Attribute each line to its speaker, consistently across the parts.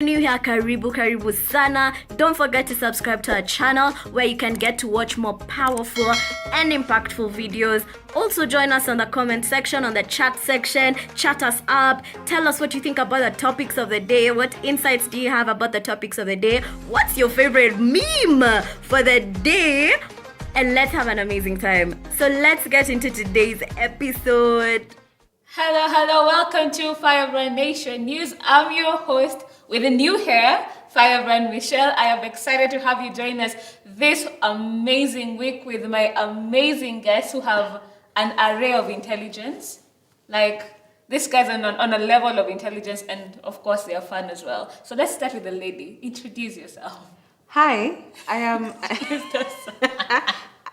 Speaker 1: New here, karibu sana. Don't forget to subscribe to our channel where you can get to watch more powerful and impactful videos. Also join us on the comment section, on the chat section. Chat us up. Tell us what you think about the topics of the day. What insights do you have about the topics of the day? What's your favorite meme for the day? And let's have an amazing time. So let's get into today's episode.
Speaker 2: Hello, welcome to Firebrand Nation News. I'm your host with a new hair, Firebrand Michelle. I am excited to have you join us this amazing week with my amazing guests who have an array of intelligence. Like, these guys are on a level of intelligence, and of course they are fun as well. So let's start with the lady. Introduce yourself.
Speaker 3: Hi, I am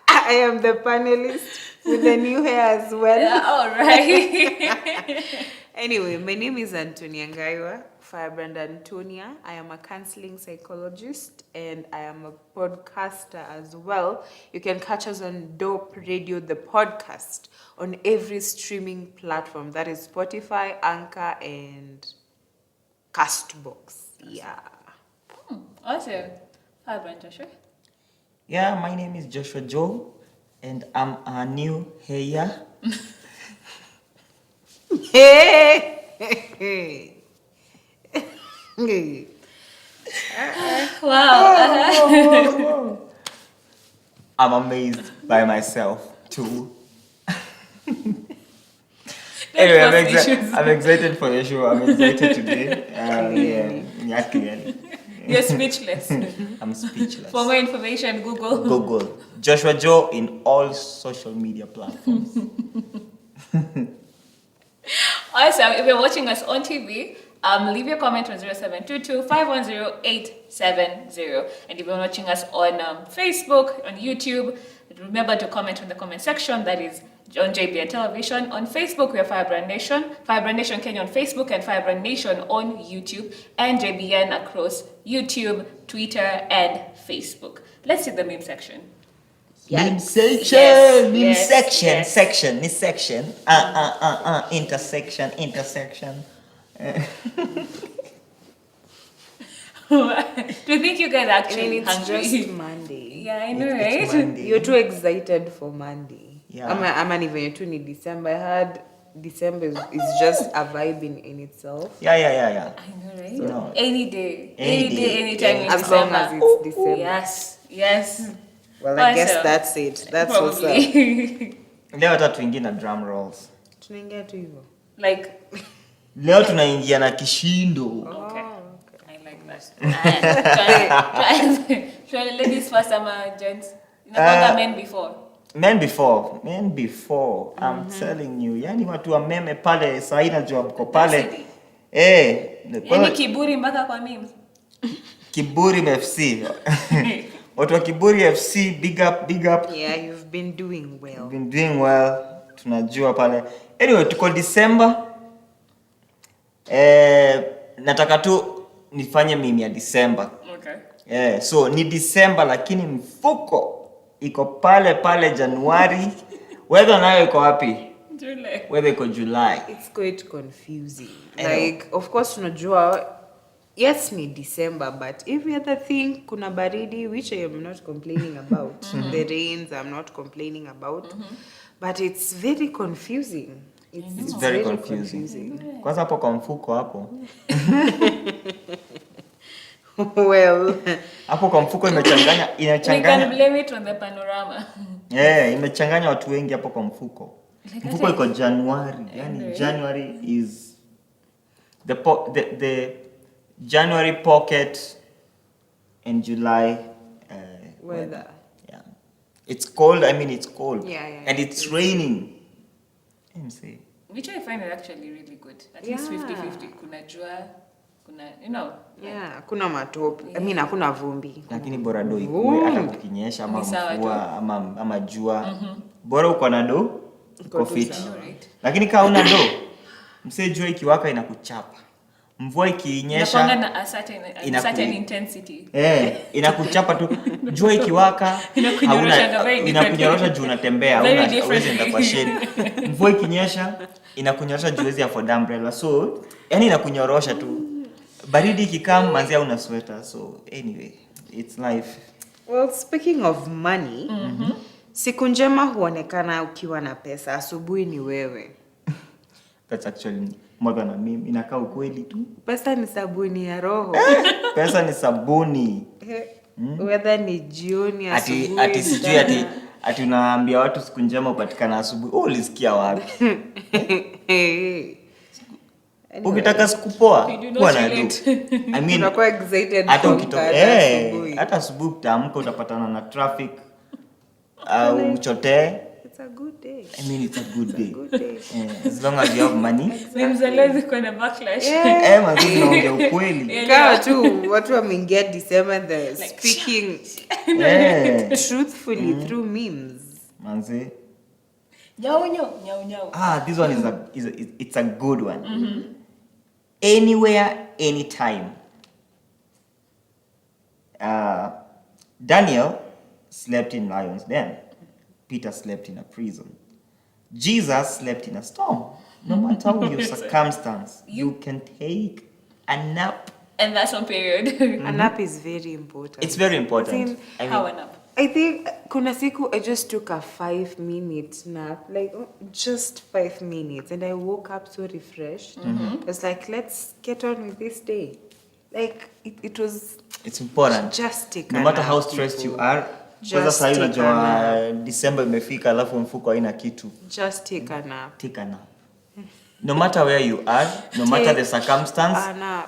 Speaker 3: I am the panelist with the new hair as well.
Speaker 2: Yeah, all right.
Speaker 3: Anyway, my name is Antonia Ngaiwa, Firebrand Antonia. I am a counseling psychologist and I am a podcaster as well. You can catch us on Dope Radio, the podcast, on every streaming platform. That is Spotify, Anchor, and Castbox. Yeah.
Speaker 2: Awesome. Firebrand Joshua.
Speaker 4: Yeah, my name is Joshua Joe, and I'm a new hair.
Speaker 3: Hey!
Speaker 2: Wow.
Speaker 4: I'm amazed by myself too. Anyway, I'm excited for the show. I'm excited today. Clearly.
Speaker 2: You're speechless.
Speaker 4: I'm speechless.
Speaker 2: For more information, Google.
Speaker 4: Google Joshua Joe in all social media platforms.
Speaker 2: Awesome. If you're watching us on TV, leave your comment on 0722-510-870. And if you're watching us on Facebook, on YouTube, remember to comment on the comment section. That is on JBN Television. On Facebook, we are Firebrand Nation. Firebrand Nation Kenya on Facebook and Firebrand Nation on YouTube. And JBN across YouTube, Twitter, and Facebook. Let's see the meme section.
Speaker 4: Meme section. Intersection.
Speaker 2: Do you think you guys are actually
Speaker 3: It's
Speaker 2: hungry?
Speaker 3: just Monday.
Speaker 2: Yeah, I know,
Speaker 4: It's
Speaker 2: right?
Speaker 4: Monday.
Speaker 3: You're too excited for Monday.
Speaker 4: Yeah.
Speaker 3: I'm not even too in December. I heard December is just a vibe in itself.
Speaker 4: Yeah.
Speaker 2: I know, right?
Speaker 4: No.
Speaker 2: Any day,
Speaker 4: Any
Speaker 2: anytime in
Speaker 3: As
Speaker 2: December.
Speaker 3: long as it's December.
Speaker 2: Yes.
Speaker 3: Well, I guess
Speaker 2: Awesome.
Speaker 3: that's it. That's what's up.
Speaker 2: Probably.
Speaker 4: Leo hata tuingie na drum rolls.
Speaker 3: Tunaingia tu hivyo.
Speaker 2: Like,
Speaker 4: Leo tunaingia na kishindo.
Speaker 2: okay.
Speaker 3: Oh,
Speaker 2: I like that. Try ladies first, gents. Men before.
Speaker 4: Men before. I'm telling you. Yani watu wa meme pale sahi najua mko pale.
Speaker 2: Yani kiburi mpaka kwa memes.
Speaker 4: Kiburi FC. Watu wa Kiburi FC, big up.
Speaker 3: yeah, you've been doing well.
Speaker 4: You've been doing well. Tunajua pale. Anyway, tuko December. Nataka tu nifanye mimi ya December.
Speaker 2: Okay.
Speaker 4: So ni December lakini mfuko iko pale Januari. Weather nayo iko wapi?
Speaker 2: July.
Speaker 4: Weather iko July.
Speaker 3: It's quite confusing. Like, of course, tunajua, yes, ni December, but every other thing, kuna baridi, which I am not complaining about. The rains, I'm not complaining about. But it's very confusing. It's
Speaker 4: very confusing. Kwanza hapo kwa mfuko hapo.
Speaker 3: Well,
Speaker 4: Hapo kwa mfuko inachanganya.
Speaker 2: We can blame it on the panorama.
Speaker 4: Imechanganya watu wengi hapo kwa mfuko. Mfuko iko January. Yani January is the January pocket and July
Speaker 3: weather.
Speaker 4: Yeah. It's cold. It's cold.
Speaker 3: Yeah.
Speaker 4: And it's raining. MC.
Speaker 2: Which I find it actually really good. At least 50-50. Kuna jua,
Speaker 3: Yeah, kuna matope. Hakuna vumbi.
Speaker 4: Lakini bora do ikuwe hata kukinyesha ama mvua ama jua. Bora uko na do uko fit. Lakini kama una do, msee jua ikiwaka inakuchapa. Mvua ikinyesha
Speaker 2: na a certain intensity.
Speaker 4: Inakuchapa tu. Jua ikiwaka inakunyorosha juu unatembea huwezi enda kwa shade. Mvua ikinyesha inakunyorosha juu huwezi afford umbrella. So yani inakunyorosha tu. baridi ikikam manzia una sweater. So anyway, it's life.
Speaker 3: Well, speaking of money, siku njema huonekana ukiwa na pesa. Asubuhi ni wewe.
Speaker 4: That's actually more than a meme. Inakaa ukweli tu.
Speaker 3: Pesa ni sabuni ya roho.
Speaker 4: Pesa ni sabuni.
Speaker 3: Whether ni jioni, asubuhi.
Speaker 4: Ati sijui ati unaambia watu siku njema upatikana asubuhi. Ulisikia wapi? Ukitaka siku poa, kuwa na do. I mean,
Speaker 3: unakuwa excited
Speaker 4: hata hata asubuhi utaamka utapatana na traffic au uchotee.
Speaker 3: It's a good day.
Speaker 4: I mean, it's a good day. As long as you have money.
Speaker 2: Nimzelezi kuna backlash.
Speaker 4: Mazuri naongea ukweli.
Speaker 3: Kawa tu watu wameingia December the speaking truthfully through memes.
Speaker 4: Manze.
Speaker 2: Nyau.
Speaker 4: This one it's a good one. Anywhere, anytime. Daniel slept in lion's den. Peter slept in a prison. Jesus slept in a storm. No matter your circumstance, you can take a nap.
Speaker 2: And that's on period.
Speaker 3: A nap is very important.
Speaker 4: It's very important.
Speaker 2: How a nap?
Speaker 3: I think kuna siku I just took a 5-minute nap, like just 5 minutes, and I woke up so refreshed. I was like, let's get on with this day. Like it's
Speaker 4: important.
Speaker 3: Just take
Speaker 4: no
Speaker 3: a
Speaker 4: matter
Speaker 3: nap,
Speaker 4: how stressed
Speaker 3: people.
Speaker 4: you are.
Speaker 3: Just take a nap.
Speaker 4: December imefika alafu mfuko haina kitu.
Speaker 3: Just take a nap.
Speaker 4: Take a nap. No matter where you are, no matter the circumstance.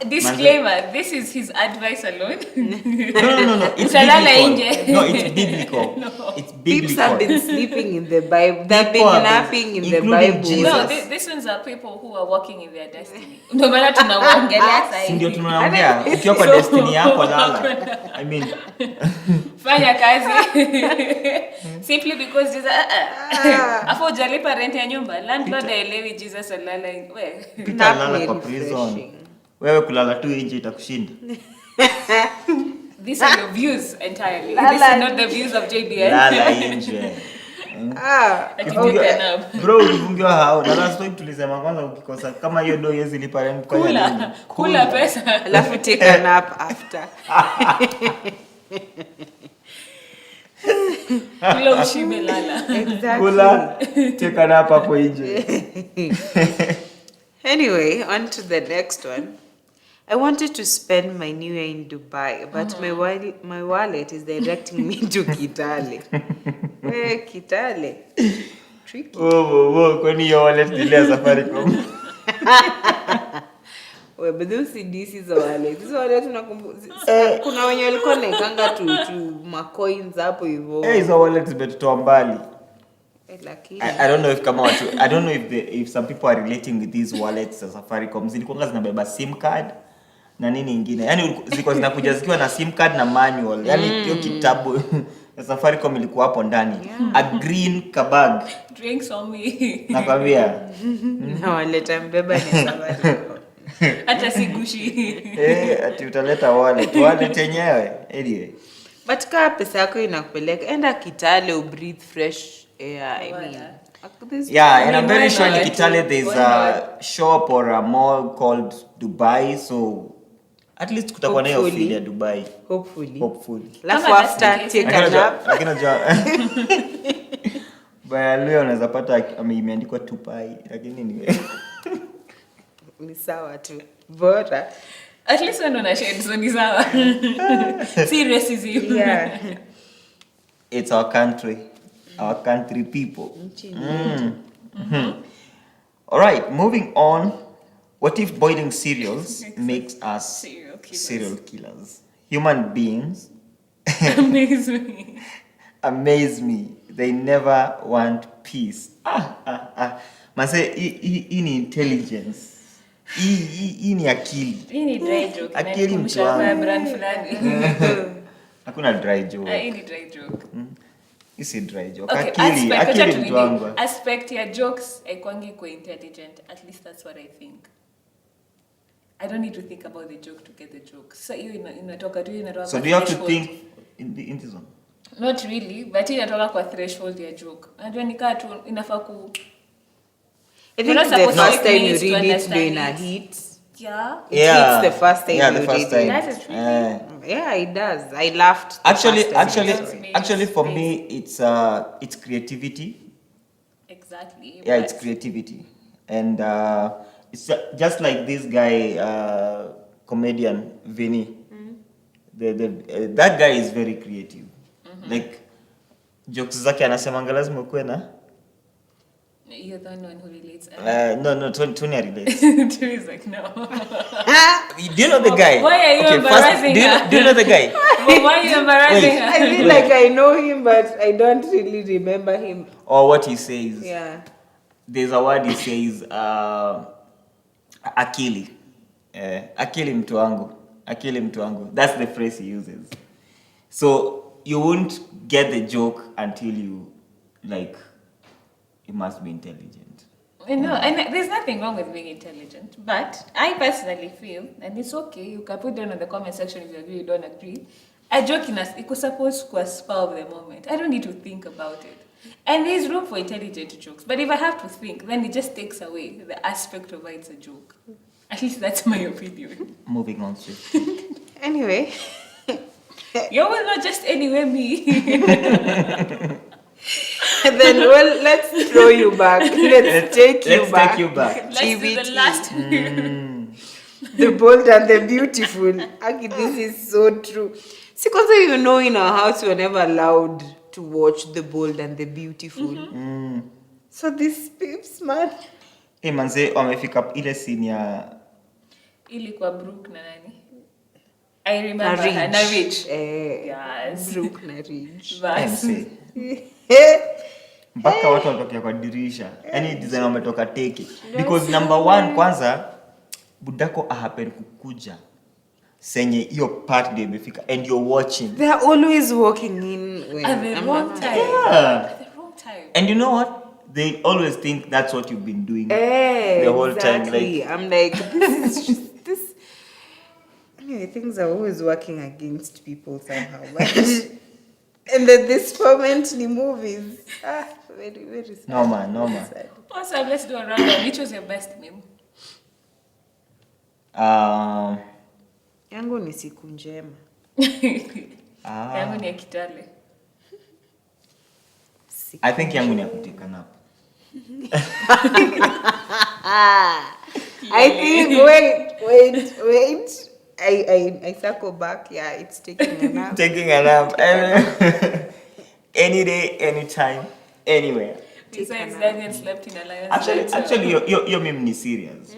Speaker 2: Disclaimer, this is his advice alone.
Speaker 4: No. It's biblical. No, it's biblical. It's biblical.
Speaker 3: People have been sleeping in the Bible. They've been napping in the Bible.
Speaker 4: Jesus.
Speaker 2: No, these ones are people who are walking in their destiny. No matter tunaongelea sasa.
Speaker 4: Ndio tunaongea. Ukiwa kwa destiny yako lala. I mean,
Speaker 2: fanya kazi. Simply because Jesus afu hujalipa rent ya nyumba. Landlord haelewi Jesus alala.
Speaker 4: Peter lala kwa prison. Wewe kulala tu nje itakushinda.
Speaker 2: These are your views entirely. These are not the views of JDN.
Speaker 4: Lala nje. Bro, ukifungiwa hao na last time tulisema kwanza ukikosa kama hiyo ndio yezi lipa rent kwa nini?
Speaker 2: Kula pesa.
Speaker 3: Alafu take a nap after.
Speaker 2: Kula ushibe lala.
Speaker 3: Exactly.
Speaker 4: Kula take a nap hapo nje.
Speaker 3: Anyway, on to the next one. I wanted to spend my New Year in Dubai, but my wallet is directing me to Kitale. Where Kitale? Tricky.
Speaker 4: Kwani hiyo wallet ile Safaricom?
Speaker 3: But those CDs za wallet. Hizo wallet kuna wenye walikuwa naikanga tu macoins hapo hivyo.
Speaker 4: Hizo wallet zimetutoa mbali.
Speaker 3: I
Speaker 4: don't know if kama watu I don't know if some people are relating with these wallets za Safaricom. Zilikuwa zinabeba SIM card na nini nyingine. Yaani zilikuwa zinakuja zikiwa na SIM card na manual. Yaani hiyo kitabu ya Safaricom ilikuwa hapo ndani. A green kabag.
Speaker 2: Drinks on me.
Speaker 4: Nakwambia.
Speaker 3: Na wallet mbeba ni Safaricom.
Speaker 2: Hata sigushi.
Speaker 4: Ati utaleta wallet yenyewe. Anyway.
Speaker 3: But kama pesa yako inakupeleka enda Kitale breathe fresh air. I mean.
Speaker 4: Yeah, and I'm very sure in Kitale there's a shop or a mall called Dubai, so at least kutakuwa na hiyo feel ya Dubai. Hopefully.
Speaker 3: Lafu after take a nap.
Speaker 4: Lakini unajua baya leo unaweza pata imeandikwa Dubai, lakini
Speaker 3: ni sawa tu. Bora.
Speaker 2: At least when una shade so ni sawa. Seriously.
Speaker 3: Yeah.
Speaker 4: It's our country. Our country people. All right, moving on. What if boiling cereals makes us serial killers? Human beings amaze me. They never want peace. Mase, hii ni intelligence. Hii ni akili.
Speaker 2: Hii ni dry joke.
Speaker 4: Akili mtu
Speaker 2: wangu. Firebrand fulani.
Speaker 4: Hakuna dry joke.
Speaker 2: Hii ni dry joke.
Speaker 4: Isi dry joke.
Speaker 2: Okay,
Speaker 4: Akili mtu wangu.
Speaker 2: Aspect ya jokes haikwangi kwa intelligent. At least that's what I think. I don't need to think about the joke to get the joke. So hiyo inatoka tu inatoka.
Speaker 4: So do you have to think in this one?
Speaker 2: Not really, but inatoka kwa threshold ya joke. Unajua nikaa tu inafaa ku
Speaker 3: I think the first time you read it, do in a hit.
Speaker 2: Yeah.
Speaker 3: It hits the first time
Speaker 4: yeah,
Speaker 3: you
Speaker 4: the first
Speaker 3: read it.
Speaker 4: time.
Speaker 2: That is really.
Speaker 3: Yeah, it does. I laughed. the
Speaker 4: Actually,
Speaker 3: first time I
Speaker 4: actually,
Speaker 3: saw it.
Speaker 4: actually, for me, it's creativity.
Speaker 2: Exactly.
Speaker 4: Yeah,
Speaker 2: but
Speaker 4: it's creativity, and it's just like this guy, comedian Vinny. That guy is very creative. Like jokes zake anasemanga lazima ukuwe na
Speaker 2: you're the one who relates.
Speaker 4: no, Tony relates.
Speaker 2: Is like, no.
Speaker 4: Do you know the guy?
Speaker 2: Why are you embarrassing her?
Speaker 4: Do you know the guy?
Speaker 2: But why are you embarrassing
Speaker 4: Wait.
Speaker 2: her?
Speaker 3: I feel like I know him, but I don't really remember him.
Speaker 4: Or what he says.
Speaker 3: Yeah.
Speaker 4: There's a word he says, akili. Akili mtu wangu. Akili mtu wangu. That's the phrase he uses. So you won't get the joke until you, like, you must be intelligent.
Speaker 2: No, and there's nothing wrong with being intelligent, but I personally feel, and it's okay, you can put down in the comment section if you agree or don't agree, a joke it was supposed to spur of the moment. I don't need to think about it. And there's room for intelligent jokes, but if I have to think, then it just takes away the aspect of why it's a joke. At least that's my opinion.
Speaker 4: Moving on to
Speaker 3: Anyway.
Speaker 2: You will not just anyway me.
Speaker 3: Then, well, let's throw you back. Let's take you back.
Speaker 2: Let's do the
Speaker 3: TBT.
Speaker 2: last.
Speaker 3: The bold and the beautiful. Aki, this is so true. See, because you know in our house we were never allowed to watch The Bold and the Beautiful. So this peeps, man.
Speaker 4: Hey manze, wamefika ile scene ya
Speaker 2: Ilikuwa Brooke na nani? I remember her. Na Rich. Yes.
Speaker 3: Brooke na Rich.
Speaker 2: Basi.
Speaker 4: mpaka watu wanatokea kwa dirisha. Yaani design wametoka teke. Because number one, kwanza budako ahapen kukuja senye hiyo part ndio imefika and you're watching.
Speaker 3: They are always walking in
Speaker 2: At the wrong time.
Speaker 4: Yeah.
Speaker 2: At the wrong time.
Speaker 4: And you know what? They always think that's what you've been doing the whole time. Like,
Speaker 3: I'm like, this is just this. Anyway, things are always working against people somehow. But and then this moment in the movies, very, very sad.
Speaker 4: no man.
Speaker 3: Sad.
Speaker 2: Awesome, let's do a round. Which was your best meme?
Speaker 3: Yangu ni siku njema.
Speaker 2: Yangu ni ya Kitale.
Speaker 4: I think yangu ni ya kutika nap.
Speaker 3: I think wait. I circle back. Yeah, it's taking a nap.
Speaker 4: Taking a nap. Any day, anytime, anywhere.
Speaker 2: Besides, Daniel slept in a lion's den, so-
Speaker 4: Actually, your meme ni serious.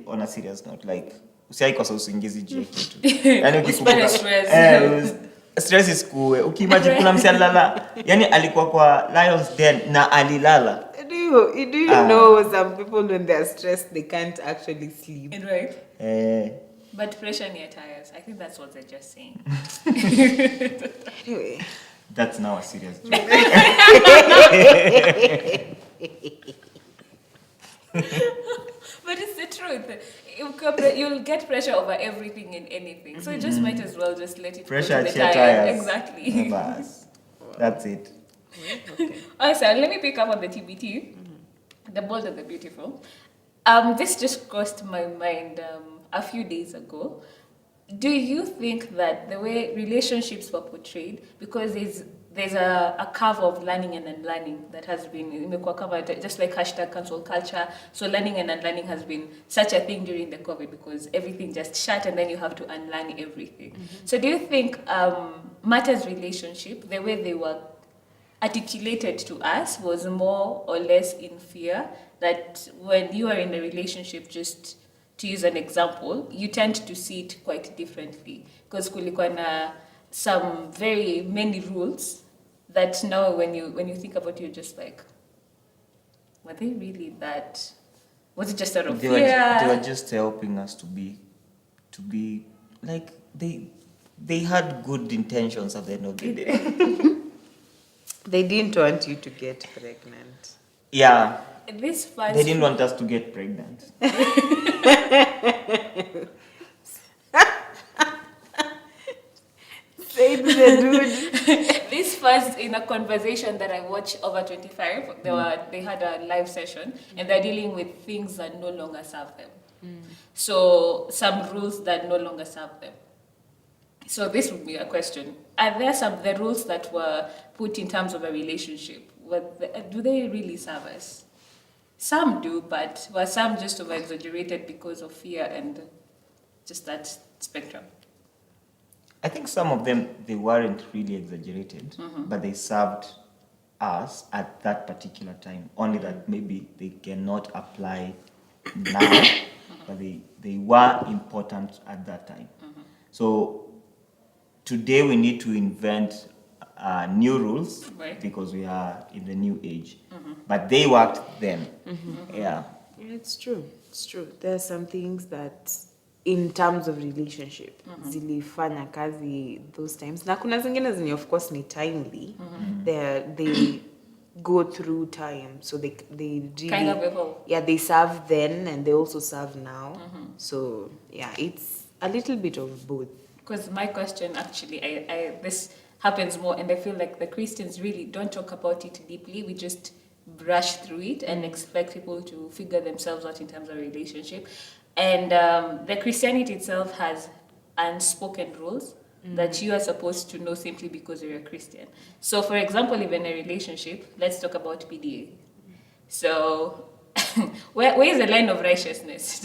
Speaker 4: On a serious note, like usiai kosa usingizi juu ya kitu. Yaani
Speaker 2: Usipate stress.
Speaker 4: Stress is cool. Ukimagine kuna msi alilala, yani alikuwa kwa lion's den na alilala.
Speaker 3: Do you know some people when they're stressed they can't actually sleep?
Speaker 2: Right. But pressure near tires. I think that's what they're just saying.
Speaker 3: Anyway.
Speaker 4: That's now a serious joke.
Speaker 2: But it's the truth. You'll get pressure over everything and anything. So you just might as well just let it
Speaker 4: Pressure
Speaker 2: go to
Speaker 4: at
Speaker 2: the
Speaker 4: your
Speaker 2: tires.
Speaker 4: tires.
Speaker 2: Exactly.
Speaker 4: Bas. That's it.
Speaker 3: Okay.
Speaker 2: Also, let me pick up on the TBT. The Bold and the Beautiful. This just crossed my mind a few days ago. Do you think that the way relationships were portrayed, because there's a curve of learning and unlearning that has been covered, just like hashtag cancel culture. So learning and unlearning has been such a thing during the COVID because everything just shut and then you have to unlearn everything. So do you think Martha's relationship, the way they were articulated to us, was more or less in fear that when you are in a relationship, just to use an example, you tend to see it quite differently because kulikuwa na some very many rules that now when you think about it, you're just like, were they really that? Was it just out of fear?
Speaker 4: They were just helping us to be like they had good intentions at the end of the day.
Speaker 3: They didn't want you to get pregnant.
Speaker 4: Yeah.
Speaker 2: This first
Speaker 4: They didn't want us to get pregnant.
Speaker 3: Say to the dude.
Speaker 2: This first in a conversation that I watched over 25, they had a live session and they're dealing with things that no longer serve them. So some rules that no longer serve them. So this would be a question. Are there the rules that were put in terms of a relationship? Do they really serve us? Some do, but were some just over-exaggerated because of fear and just that spectrum?
Speaker 4: I think some of them, they weren't really exaggerated, but they served us at that particular time. Only that maybe they cannot apply now, but they were important at that time. So today we need to invent new rules,
Speaker 2: right,
Speaker 4: because we are in the new age. But they worked then. Yeah.
Speaker 3: It's true. It's true. There are some things that in terms of relationship zilifanya kazi those times. Na kuna zingine zenye of course ni timely. They go through time, so they really
Speaker 2: kind of evolve.
Speaker 3: Yeah, they serve then and they also serve now. So yeah, it's a little bit of both.
Speaker 2: Because my question actually, I this happens more, and I feel like the Christians really don't talk about it deeply. We just brush through it and expect people to figure themselves out in terms of relationship. And the Christianity itself has unspoken rules that you are supposed to know simply because you're a Christian. So, for example, even a relationship, let's talk about PDA. So, where is the line of righteousness?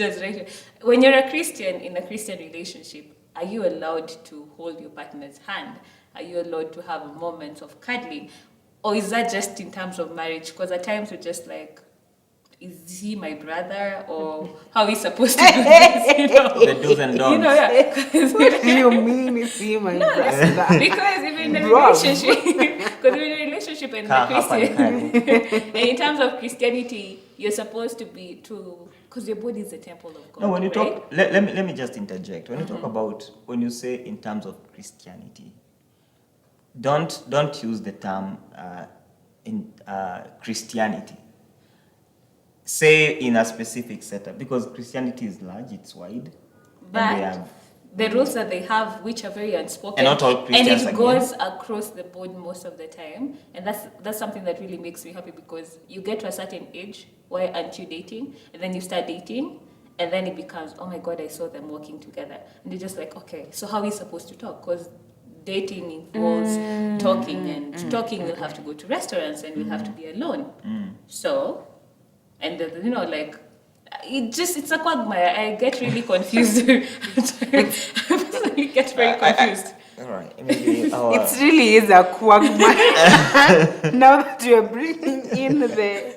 Speaker 2: When you're a Christian in a Christian relationship, are you allowed to hold your partner's hand? Are you allowed to have moments of cuddling? Or is that just in terms of marriage? Because at times we're just like, is he my brother? Or how are we supposed to do this? You know?
Speaker 4: The do's and don'ts.
Speaker 2: You know, yeah.
Speaker 3: What do you mean is he my brother?
Speaker 2: Because even in a relationship, because in a relationship and
Speaker 4: Can't
Speaker 2: Christian,
Speaker 4: happen.
Speaker 2: and in terms of Christianity, you're supposed to be because your body is the temple of God.
Speaker 4: No, when you
Speaker 2: right?
Speaker 4: talk, let me just interject. When you talk about, when you say in terms of Christianity, don't use the term in Christianity. Say in a specific setup, because Christianity is large, it's wide,
Speaker 2: But
Speaker 4: and they have,
Speaker 2: the rules that they have, which are very unspoken,
Speaker 4: and not all Christians
Speaker 2: and it
Speaker 4: again.
Speaker 2: goes across the board most of the time, and that's something that really makes me happy, because you get to a certain age, why aren't you dating? And then you start dating, and then it becomes, oh my God, I saw them walking together, and you're just like, okay, so how are we supposed to talk? Because dating involves talking, and talking will have to go to restaurants, and we'll have to be alone. So, and like, it's a quagmire. I get really confused. I personally get very confused.
Speaker 4: All right, maybe
Speaker 3: It really is a quagmire. Now that you're bringing in the...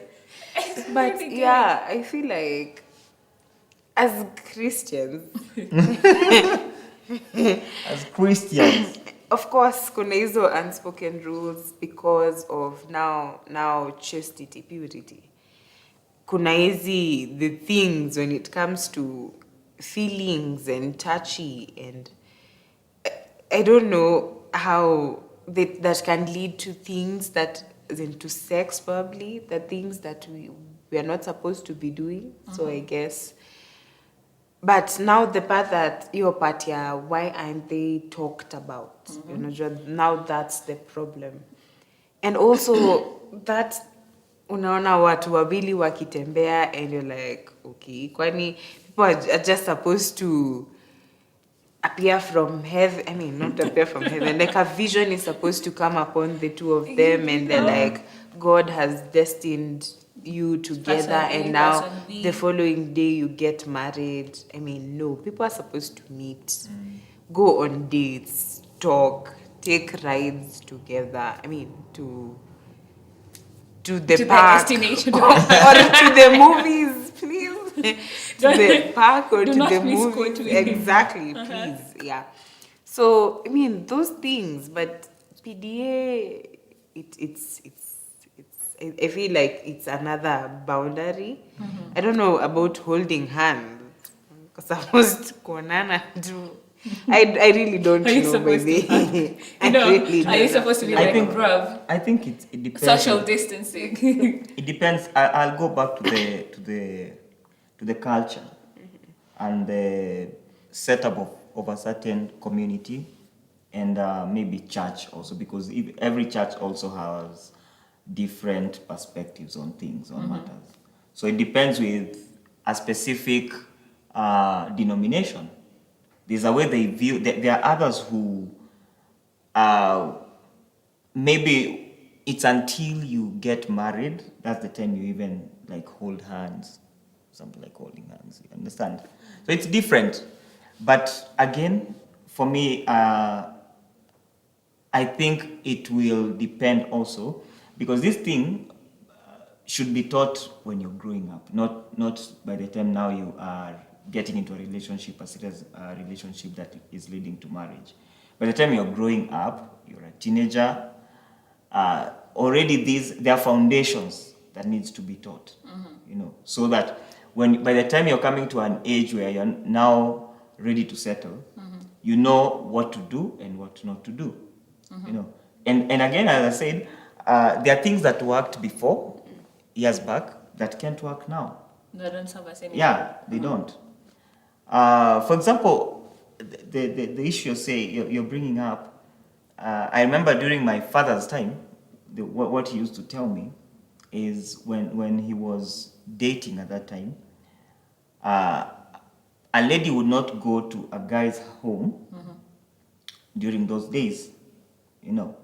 Speaker 3: But yeah, I feel like as Christians,
Speaker 4: as Christians,
Speaker 3: of course, kuna hizo unspoken rules because of now chastity, purity. Kuna hizi the things when it comes to feelings and touchy, and I don't know how that can lead to things that into sex, probably the things that we are not supposed to be doing. So I guess, but now the part that your part, yeah, why aren't they talked about? You know, now that's the problem. And also that unaona watu wawili wakitembea and you're like, okay, kwani people are just supposed to appear from heaven. I mean, not appear from heaven. Like a vision is supposed to come upon the two of them, and they're like, God has destined you together,
Speaker 2: Person A,
Speaker 3: and now
Speaker 2: person B.
Speaker 3: the following day you get married. I mean, no, people are supposed to meet, go on dates, talk, take rides together. I mean, to the park
Speaker 2: destination.
Speaker 3: or to the movies, please. To the park or
Speaker 2: do
Speaker 3: to
Speaker 2: not
Speaker 3: the
Speaker 2: miss
Speaker 3: movies.
Speaker 2: Court.
Speaker 3: Exactly, please. Yeah. So I mean those things, but PDA, it's I feel like it's another boundary. I don't know about holding hands, because supposed kuonana too. I really don't
Speaker 2: Are you
Speaker 3: know, by
Speaker 2: supposed
Speaker 3: the
Speaker 2: to
Speaker 3: way. I
Speaker 2: You know,
Speaker 3: really
Speaker 2: are you
Speaker 3: don't
Speaker 2: supposed to be
Speaker 4: I
Speaker 2: like,
Speaker 4: think-
Speaker 2: bruv,
Speaker 4: I think it depends.
Speaker 2: social distancing?
Speaker 4: It depends. I'll go back to the culture and the setup of a certain community, and maybe church also, because every church also has different perspectives on things, on matters. So it depends with a specific denomination. There's a way they view. There are others who maybe it's until you get married that's the time you even like hold hands, something like holding hands. You understand? So it's different. But again, for me, I think it will depend also because this thing should be taught when you're growing up, not by the time now you are getting into a relationship, a serious relationship that is leading to marriage. By the time you're growing up, you're a teenager, already there are foundations that needs to be taught, you know, so that by the time you're coming to an age where you're now ready to settle, you know what to do and what not to do, you know. And again, as I said, there are things that worked before, years back, that can't work now.
Speaker 2: They don't serve us anymore.
Speaker 4: Yeah, they don't. For example, the issue you're bringing up, I remember during my father's time, what he used to tell me is when he was dating at that time, a lady would not go to a guy's home during those days, you know.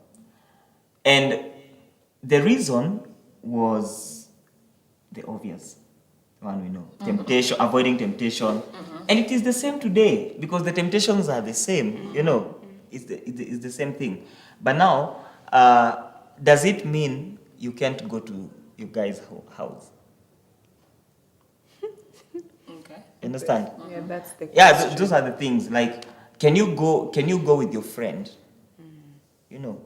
Speaker 4: And the reason was the obvious one we know. Temptation, avoiding temptation. And it is the same today because the temptations are the same, you know. It's the same thing. But now, does it mean you can't go to your guy's house?
Speaker 2: Okay.
Speaker 4: Understand?
Speaker 3: Yeah, that's the
Speaker 4: Yeah, those are the things. Like, can you go with your friend? You know.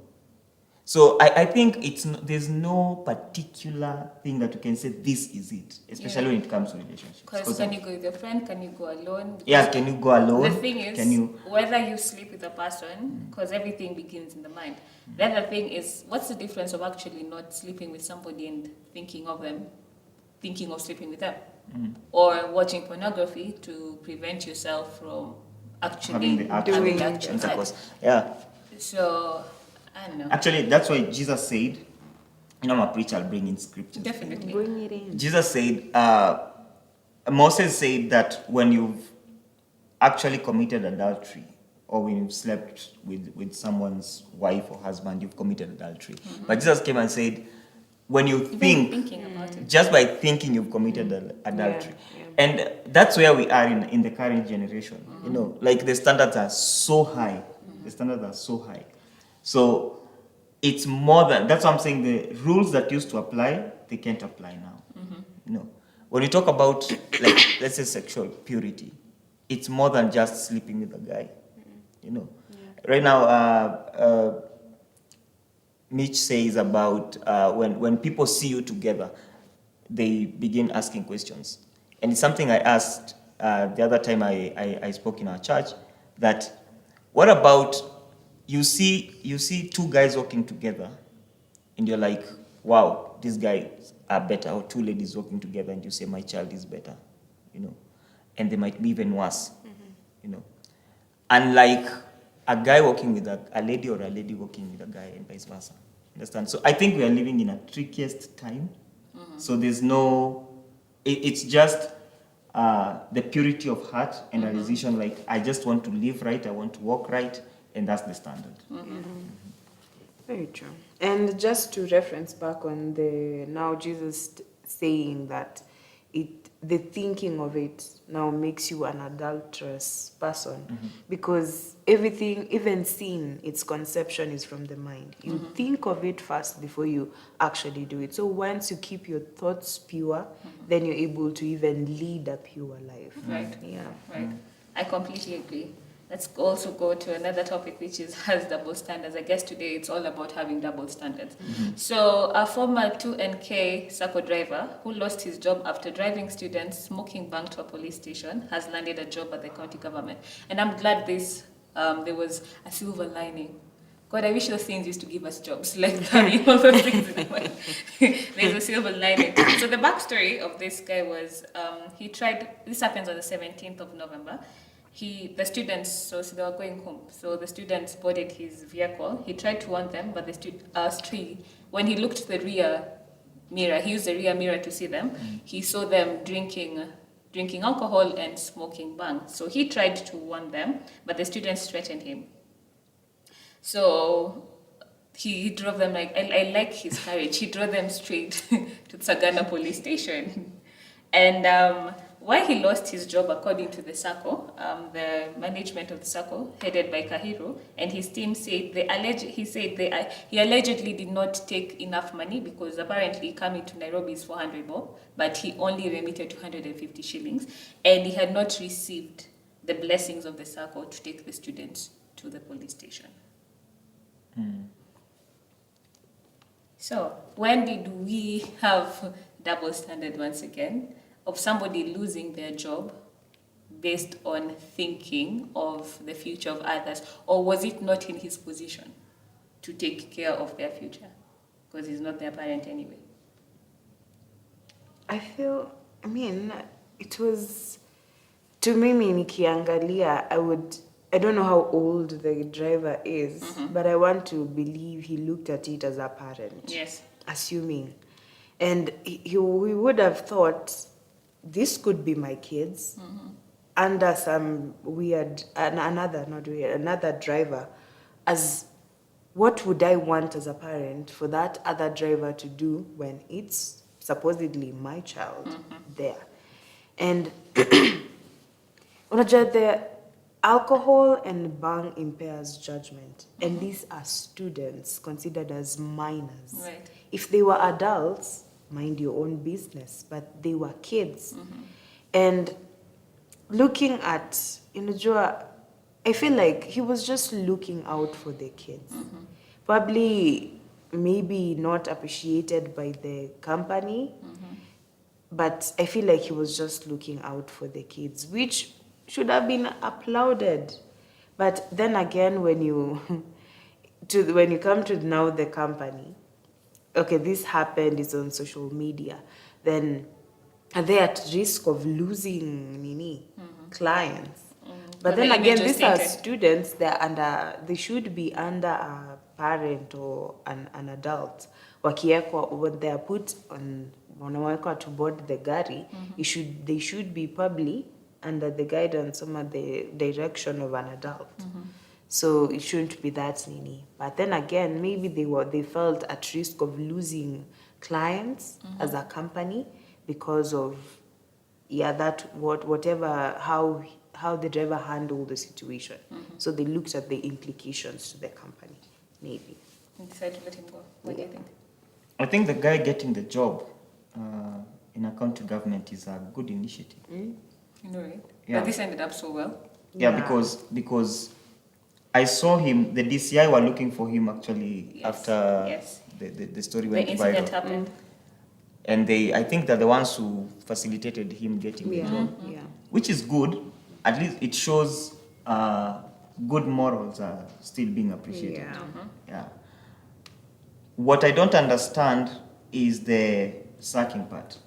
Speaker 4: So I think there's no particular thing that you can say this is it, especially when it comes to relationships.
Speaker 2: Because can you go with your friend? Can you go alone? Because
Speaker 4: yeah, can you go alone?
Speaker 2: The thing is, whether you sleep with a person, because everything begins in the mind. The other thing is, what's the difference of actually not sleeping with somebody and thinking of sleeping with them? Or watching pornography to prevent yourself from actually
Speaker 4: having
Speaker 2: the actual
Speaker 4: intercourse. Yeah.
Speaker 2: So, I don't know.
Speaker 4: Actually, that's why Jesus said, you know, I'm a preacher, I'll bring in scriptures.
Speaker 2: Definitely.
Speaker 3: Bring it in.
Speaker 4: Jesus said, Moses said that when you've actually committed adultery or when you've slept with someone's wife or husband, you've committed adultery. But Jesus came and said, when you
Speaker 2: Thinking about it.
Speaker 4: just by thinking you've committed adultery. Yeah. And that's where we are in the current generation. You know, like the standards are so high. The standards are so high. So it's more than, that's what I'm saying, the rules that used to apply, they can't apply now. You know, when you talk about, like, let's say sexual purity, it's more than just sleeping with a guy. You know, right now, Mitch says about when people see you together, they begin asking questions. And it's something I asked the other time I spoke in our church, that what about you see two guys walking together and you're like, wow, these guys are better, or two ladies walking together and you say, my child is better, you know, and they might be even worse, you know. Unlike a guy walking with a lady or a lady walking with a guy and vice versa. Understand? So I think we are living in a trickiest time. So there's no, it's just the purity of heart and a decision like, I just want to live right, I want to walk right, and that's the standard.
Speaker 3: Very true. And just to reference back on now Jesus saying that the thinking of it now makes you an adulterous person, because everything, even sin, its conception is from the mind. You think of it first before you actually do it. So once you keep your thoughts pure, then you're able to even lead a pure life.
Speaker 2: Right.
Speaker 3: Yeah.
Speaker 2: Right. I completely agree. Let's also go to another topic, which has double standards. I guess today it's all about having double standards. So a former 2NK Sacco driver who lost his job after driving students smoking bunk to a police station has landed a job at the county government. And I'm glad there was a silver lining. God, I wish those things used to give us jobs, like having all those things in the mind. There's a silver lining. So the backstory of this guy was, he tried, this happens on the 17th of November. The students, so they were going home. So the students boarded his vehicle. He tried to warn them, but when he looked to the rear mirror, he used the rear mirror to see them. He saw them drinking drinking alcohol and smoking bang. So he tried to warn them, but the students threatened him. So he drove them I like his courage. He drove them straight to Sagana police station. And why he lost his job, according to the SACCO, the management of the SACCO, headed by Kahiro, and his team said he allegedly did not take enough money because apparently coming to Nairobi is 400 bob, but he only remitted 250 shillings, and he had not received the blessings of the SACCO to take the students to the police station. So when did we have double standard once again of somebody losing their job based on thinking of the future of others, or was it not in his position to take care of their future because he's not their parent anyway?
Speaker 3: It was, to mimi nikiangalia, I don't know how old the driver is, but I want to believe he looked at it as a parent.
Speaker 2: Yes.
Speaker 3: Assuming. And he would have thought, this could be my kids under some another driver. As what would I want as a parent for that other driver to do when it's supposedly my child there? And the alcohol and bang impairs judgment, and these are students considered as minors.
Speaker 2: Right.
Speaker 3: If they were adults, mind your own business, but they were kids. And looking at, I feel like he was just looking out for the kids. Probably, maybe not appreciated by the company, but I feel like he was just looking out for the kids, which should have been applauded. But then again, when you come to now the company, okay, this happened, it's on social media, then are they at risk of losing clients? But then again, these are students, they should be under a parent or an adult. When they are put on, wanawekwa to board the gari, they should be probably under the guidance or the direction of an adult. So it shouldn't be that nini. But then again, maybe they felt at risk of losing clients as a company because of how the driver handled the situation. So they looked at the implications to the company, maybe.
Speaker 2: And decided to let him go. What do you think?
Speaker 4: I think the guy getting the job in a county government is a good initiative.
Speaker 2: Right?
Speaker 4: Yeah.
Speaker 2: But this ended up so well.
Speaker 4: Yeah, because I saw him, the DCI were looking for him actually after the story went viral. The incident
Speaker 2: happened.
Speaker 4: And I think they're the ones who facilitated him getting the job. Which is good. At least it shows good morals are still being appreciated. Yeah. What I don't understand is the sacking part.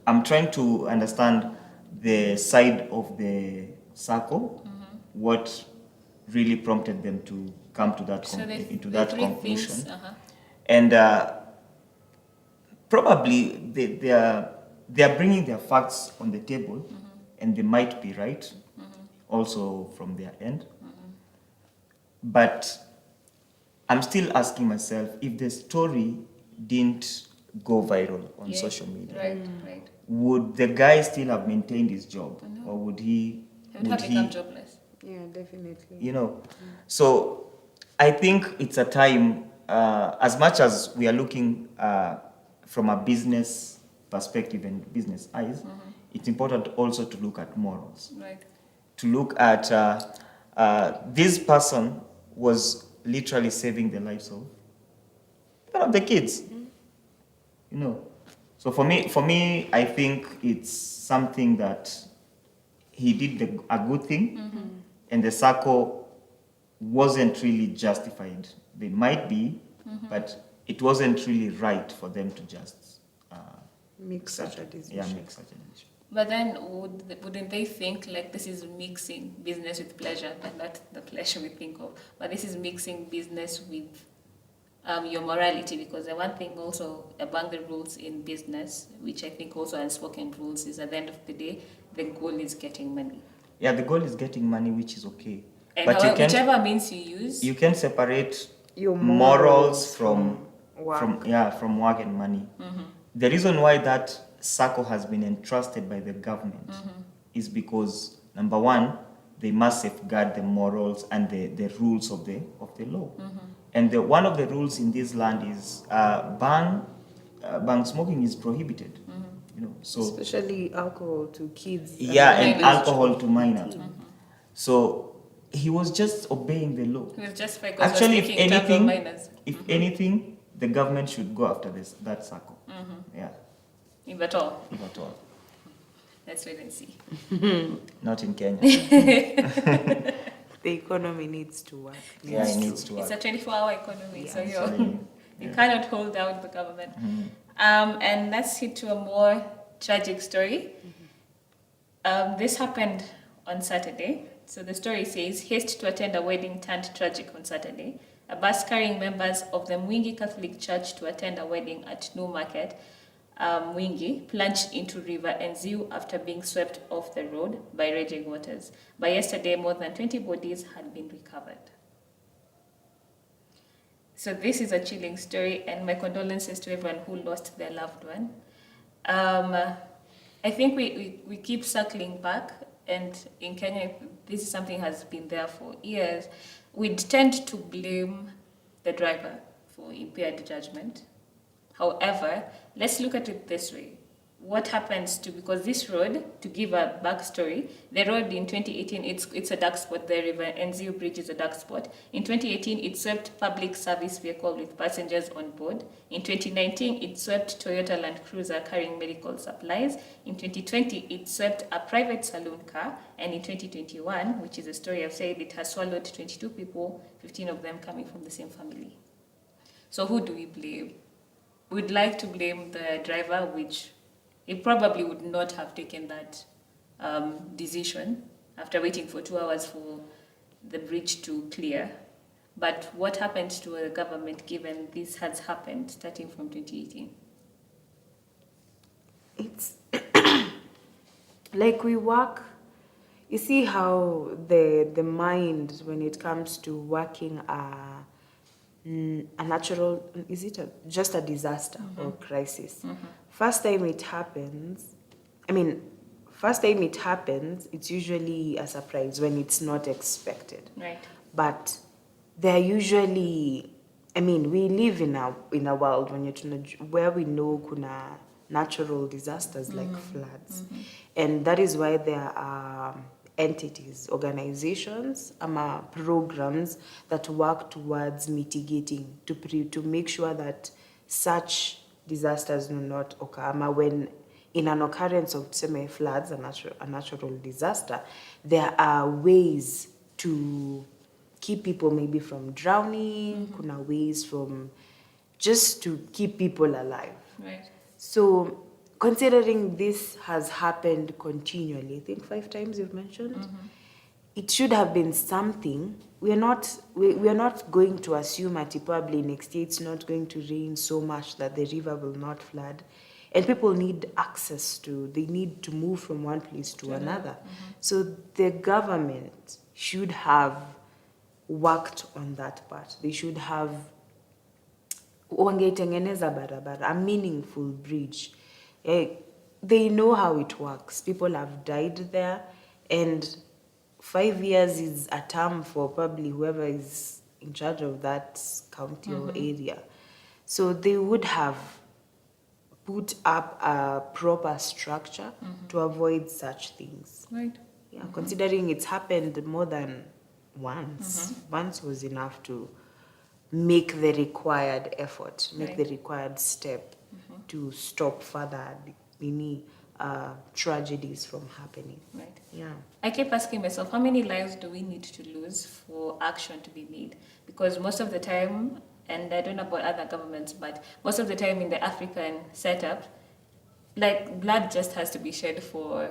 Speaker 4: I'm trying to understand the side of the SACCO, what really prompted them to come to that into that conclusion. And probably they are bringing their facts on the table, and they might be right also from their end. But I'm still asking myself, if the story didn't go viral on social media, would the guy still have maintained his job, or would he
Speaker 2: have become jobless?
Speaker 3: Yeah, definitely.
Speaker 4: So I think it's a time, as much as we are looking from a business perspective and business eyes, it's important also to look at morals.
Speaker 2: Right.
Speaker 4: To look at this person was literally saving the lives of the kids. So for me, I think it's something that he did a good thing, and the SACCO wasn't really justified. They might be, but it wasn't really right for them to just
Speaker 3: make such a decision.
Speaker 4: Yeah, make such a decision.
Speaker 2: But then wouldn't they think like this is mixing business with pleasure, and not the pleasure we think of, but this is mixing business with your morality, because the one thing also among the rules in business, which I think also unspoken rules, is at the end of the day, the goal is getting money.
Speaker 4: Yeah, the goal is getting money, which is okay.
Speaker 2: And
Speaker 4: But
Speaker 2: whichever means you use,
Speaker 4: you can separate
Speaker 3: Your
Speaker 4: morals from
Speaker 3: work.
Speaker 4: from work and money. The reason why that circle has been entrusted by the government is because, number one, they must safeguard the morals and the rules of the law. And one of the rules in this land is bang smoking is prohibited. You know, so
Speaker 3: Especially alcohol to kids.
Speaker 4: and alcohol to minors. So he was just obeying the law.
Speaker 2: it was just because
Speaker 4: Actually,
Speaker 2: if
Speaker 4: anything, the government should go after that circle. Yeah,
Speaker 2: if at all.
Speaker 4: if at all.
Speaker 2: Let's wait and see.
Speaker 4: Not in Kenya.
Speaker 3: The economy needs to work.
Speaker 4: Yeah, it needs to
Speaker 2: It's
Speaker 4: work.
Speaker 2: a 24-hour economy, so
Speaker 4: Actually,
Speaker 2: you cannot hold down the government. And let's hit to a more tragic story. This happened on Saturday. So the story says, haste to attend a wedding turned tragic on Saturday. A bus carrying members of the Mwingi Catholic Church to attend a wedding at Newmarket, Mwingi, plunged into River Enziu after being swept off the road by raging waters. By yesterday, more than 20 bodies had been recovered. So this is a chilling story, and my condolences to everyone who lost their loved one. I think we keep circling back, and in Kenya, this is something has been there for years. We tend to blame the driver for impaired judgment. However, let's look at it this way. What happens because this road, to give a backstory, the road in 2018, it's a dark spot. The River Enziu Bridge is a dark spot. In 2018, it swept public service vehicle with passengers on board. In 2019, it swept Toyota Land Cruiser carrying medical supplies. In 2020, it swept a private saloon car. And in 2021, which is a story I've said, it has swallowed 22 people, 15 of them coming from the same family. So who do we blame? We'd like to blame the driver, which he probably would not have taken that decision after waiting for 2 hours for the bridge to clear. But what happened to the government given this has happened starting from 2018?
Speaker 3: It's like we work. You see how the mind, when it comes to working a natural, is it just a disaster or crisis? First time it happens, it's usually a surprise when it's not expected.
Speaker 2: Right.
Speaker 3: But they're usually, we live in a world where we know kuna natural disasters like floods. And that is why there are entities, organizations, programs that work towards mitigating, to make sure that such disasters do not occur. When in an occurrence of floods, a natural disaster, there are ways to keep people maybe from drowning, kuna ways from just to keep people alive.
Speaker 2: Right.
Speaker 3: So considering this has happened continually, I think 5 times you've mentioned, it should have been something. We are not going to assume that probably next year it's not going to rain so much that the river will not flood. And people need they need to move from one place to another. So the government should have worked on that part. They should have wangetengeneza barabara, a meaningful bridge. They know how it works. People have died there, and 5 years is a term for probably whoever is in charge of that county or area. So they would have put up a proper structure to avoid such things.
Speaker 2: Right.
Speaker 3: Yeah, considering it's happened more than once. Once was enough to make the required effort, make the required step to stop further tragedies from happening.
Speaker 2: Right.
Speaker 3: Yeah.
Speaker 2: I keep asking myself, how many lives do we need to lose for action to be made? Because most of the time, and I don't know about other governments, but most of the time in the African setup, like blood just has to be shed for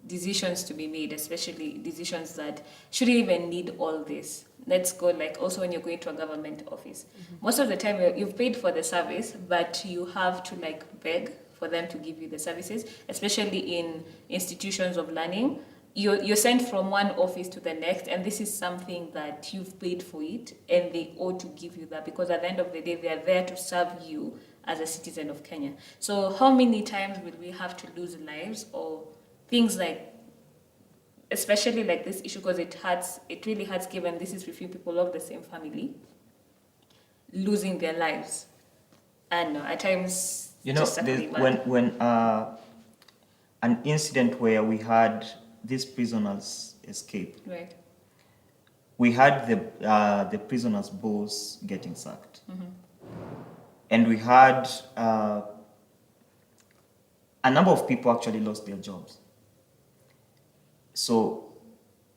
Speaker 2: decisions to be made, especially decisions that shouldn't even need all this. Let's go like also when you're going to a government office. Most of the time you've paid for the service, but you have to like beg for them to give you the services, especially in institutions of learning. You're sent from one office to the next, and this is something that you've paid for it, and they ought to give you that, because at the end of the day, they are there to serve you as a citizen of Kenya. So how many times will we have to lose lives or things like, especially like this issue, because it really hurts, given this is with few people of the same family, losing their lives. And at times, just
Speaker 4: when an incident where we had these prisoners escape,
Speaker 2: right?
Speaker 4: We had the prisoners' boss getting sacked, and we had a number of people actually lost their jobs. So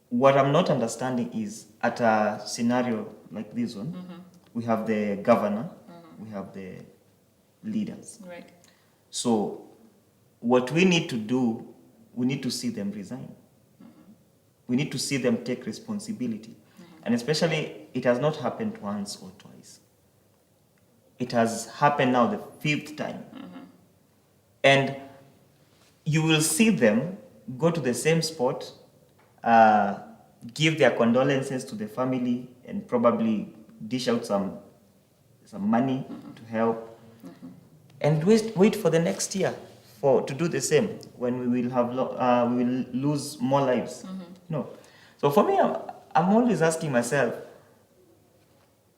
Speaker 4: what I'm not understanding is, at a scenario like this one, we have the governor, we have the leaders.
Speaker 2: Right.
Speaker 4: So what we need to do, we need to see them resign. We need to see them take responsibility. And especially, it has not happened once or twice. It has happened now the 5th time. And you will see them go to the same spot, give their condolences to the family, and probably dish out some money to help, and wait for the next year to do the same, when we will have we will lose more lives. No. So for me, I'm always asking myself,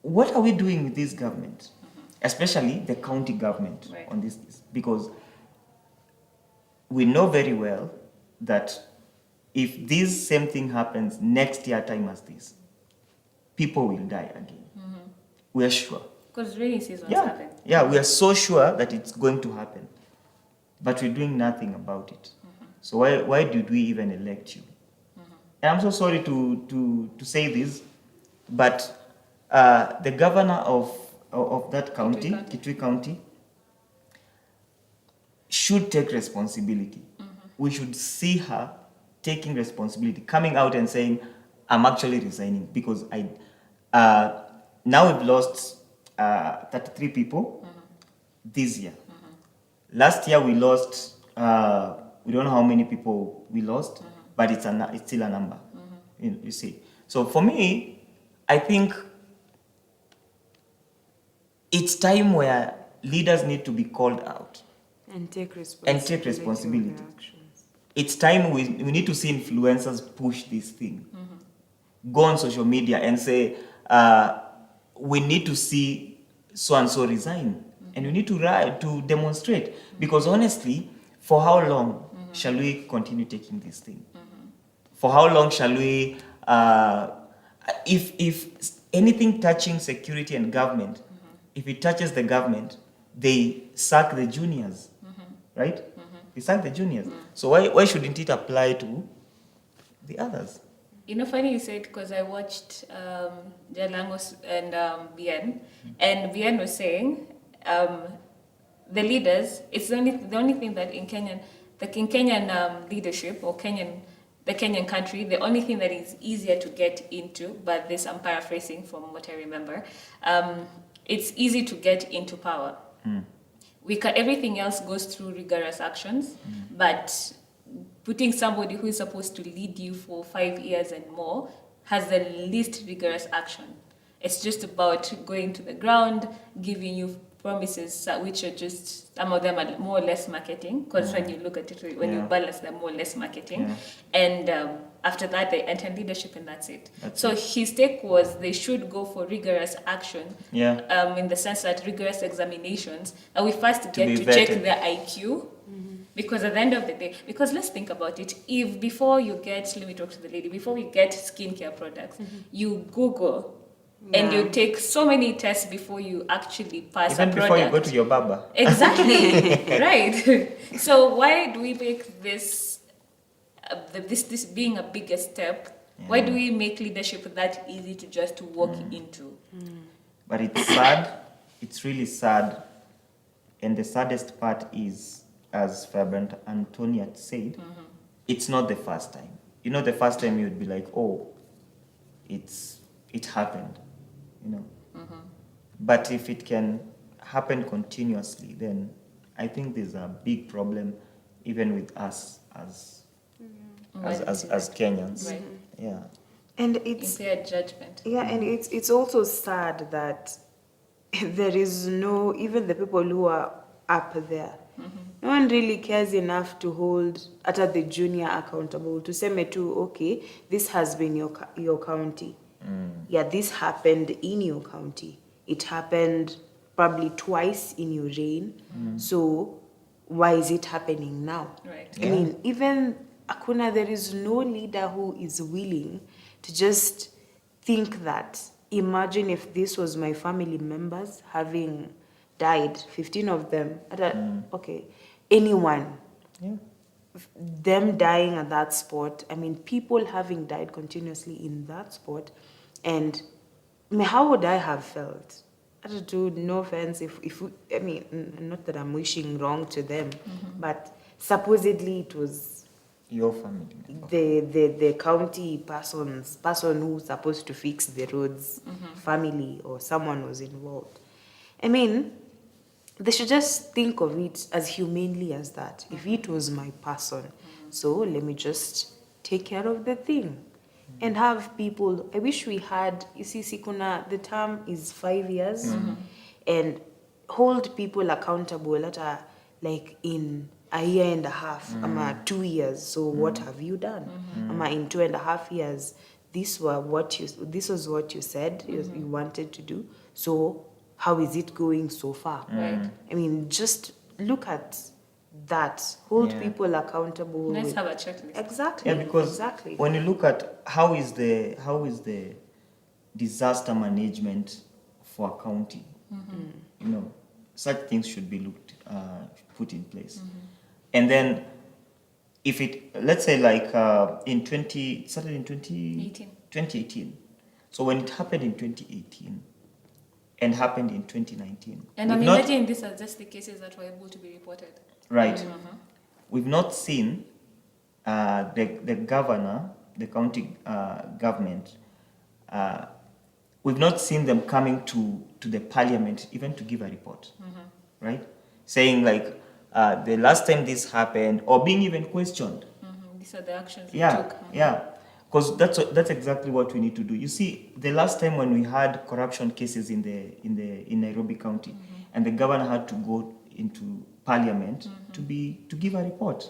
Speaker 4: what are we doing with this government, especially the county government, on this? Because we know very well that if this same thing happens next year time as this, people will die again. We are sure.
Speaker 2: Because rainy seasons happen.
Speaker 4: Yeah, we are so sure that it's going to happen, but we're doing nothing about it. So why did we even elect you? And I'm so sorry to say this, but the governor of that county, Kitui County, should take responsibility. We should see her taking responsibility, coming out and saying, I'm actually resigning, because now we've lost 33 people this year. Last year we lost, we don't know how many people we lost, but it's still a number, you see. So for me, I think it's time where leaders need to be called out
Speaker 3: and take responsibility.
Speaker 4: It's time we need to see influencers push this thing. Go on social media and say, we need to see so and so resign, and we need to demonstrate, because honestly, for how long shall we continue taking this thing? For how long shall we, if anything touching security and government, if it touches the government, they sack the juniors, right? They sack the juniors. So why shouldn't it apply to the others?
Speaker 2: You know, funny you said, because I watched Jalangos and Bien, and Bien was saying the leaders, it's the only thing that in Kenyan leadership, or the Kenyan country, the only thing that is easier to get into, but this I'm paraphrasing from what I remember, it's easy to get into power. Everything else goes through rigorous actions, but putting somebody who is supposed to lead you for 5 years and more has the least rigorous action. It's just about going to the ground, giving you promises, which are just, some of them are more or less marketing, because when you look at it, when you balance them, more or less marketing. And after that, they enter leadership, and that's it. His take was they should go for rigorous action, in the sense that rigorous examinations, that we first get to check their IQ. Because at the end of the day, because let's think about it, if before you get, let me talk to the lady, before we get skincare products, you Google and you take so many tests before you actually pass
Speaker 4: even
Speaker 2: a product.
Speaker 4: Before you go to your barber.
Speaker 2: Exactly, right. So why do we make this being a bigger step? Why do we make leadership that easy to just walk into?
Speaker 4: But it's sad. It's really sad. And the saddest part is, as Firebrand Antonia said, it's not the first time. You know, the first time you'd be like, oh, it happened, you know. But if it can happen continuously, then I think there's a big problem even with us as Kenyans.
Speaker 2: Right.
Speaker 4: Yeah.
Speaker 3: And it's
Speaker 2: Impaired judgment.
Speaker 3: yeah, and it's also sad that there is no, even the people who are up there, no one really cares enough to hold at the junior accountable to say me too, okay, this has been your county. Yeah, this happened in your county. It happened probably twice in your reign. So why is it happening now?
Speaker 2: Right.
Speaker 3: I mean, even Akuna, there is no leader who is willing to just think that, imagine if this was my family members having died, 15 of them, okay, anyone,
Speaker 4: Yeah.
Speaker 3: them dying at that spot, I mean, people having died continuously in that spot, and how would I have felt? I don't do, no offense, if we, I mean, not that I'm wishing wrong to them, but supposedly it was
Speaker 4: Your family member.
Speaker 3: the county person who's supposed to fix the roads, family or someone was involved. I mean, they should just think of it as humanely as that. If it was my person, so let me just take care of the thing. And have people, I wish we had, you see, Sikuna, the term is 5 years, and hold people accountable at like in a year and a half, 2 years. So what have you done? In 2.5 years, this was what you said you wanted to do. So how is it going so far?
Speaker 2: Right.
Speaker 3: I mean, just look at that. Hold
Speaker 4: Yeah.
Speaker 3: people accountable.
Speaker 2: Let's
Speaker 3: with-
Speaker 2: have a checklist.
Speaker 3: Exactly.
Speaker 4: Yeah, because
Speaker 3: exactly.
Speaker 4: when you look at how is the disaster management for a county, you know, such things should be put in place. And then if let's say like it started in 2018. So when it happened in 2018 and happened in 2019.
Speaker 2: And I'm
Speaker 4: we've not-
Speaker 2: imagining these are just the cases that were able to be reported.
Speaker 4: Right. We've not seen the governor, the county government, we've not seen them coming to the parliament even to give a report, right? Saying like, the last time this happened, or being even questioned.
Speaker 2: These are the actions we
Speaker 4: Yeah,
Speaker 2: took.
Speaker 4: yeah. Because that's exactly what we need to do. You see, the last time when we had corruption cases in Nairobi County, and the governor had to go into parliament to give a report.